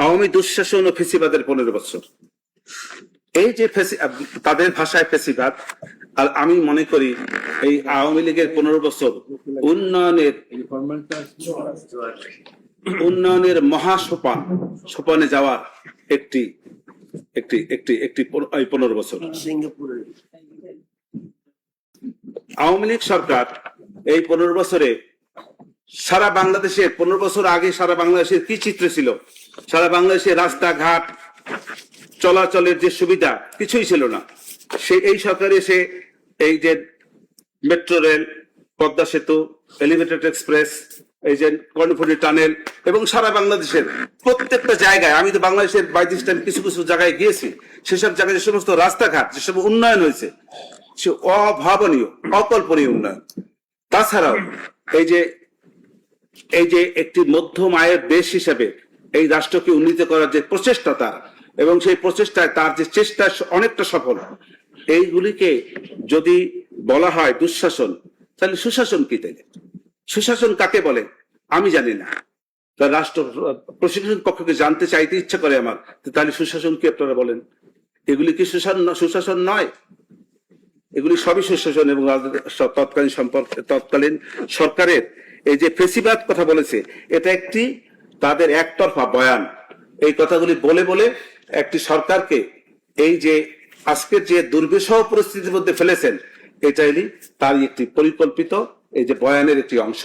আওয়ামী দুঃশাসন ও ফেসিবাদের 15 বছর, এই যে তাদের ভাষায় ফেসিবাদ, আর আমি মনে করি এই আওয়ামী লীগের 15 বছর উন্নয়নের সোপানে যাওয়ার একটি একটি একটি একটি 15 বছর। আওয়ামী লীগ সরকার এই 15 বছরে সারা বাংলাদেশে, 15 বছর আগে সারা বাংলাদেশের কি চিত্র ছিল? সারা বাংলাদেশে রাস্তাঘাট চলাচলের যে সুবিধা কিছুই ছিল না। এই সরকার এসে এই যে মেট্রো রেল, পদ্মা সেতু, এলিভেটেড এক্সপ্রেস, এই যে কর্ণফুলী টানেল এবং সারা বাংলাদেশের প্রত্যেকটা জায়গায়, আমি তো বাংলাদেশের 22টা কিছু কিছু জায়গায় গিয়েছি, সেসব জায়গায় যে সমস্ত রাস্তাঘাট, যেসব উন্নয়ন হয়েছে, সে অভাবনীয়, অকল্পনীয় উন্নয়ন। তাছাড়াও এই যে একটি মধ্যম আয়ের দেশ হিসেবে এই রাষ্ট্রকে উন্নীত করার যে প্রচেষ্টা তার, এবং সেই প্রচেষ্টায় তার যে চেষ্টা অনেকটা সফল, এইগুলিকে যদি বলা হয় দুঃশাসন, তাহলে সুশাসন কি? তাইলে সুশাসন কাকে বলে আমি জানি না। রাষ্ট্র প্রশাসন পক্ষকে জানতে চাইতে ইচ্ছা করে আমার, তাহলে সুশাসন কি আপনারা বলেন? এগুলি কি সুশাসন নয়? এগুলি সবই সুশাসন। এবং তৎকালীন সরকারের এই যে ফেসিবাদ কথা বলেছে, এটা একটি তাদের একতরফা বয়ান। এই কথাগুলি বলে বলে একটি সরকারকে এই যে আজকের যে দুর্বিষহ পরিস্থিতির মধ্যে ফেলেছেন, এটাই তারই একটি পরিকল্পিত এই যে বয়ানের একটি অংশ।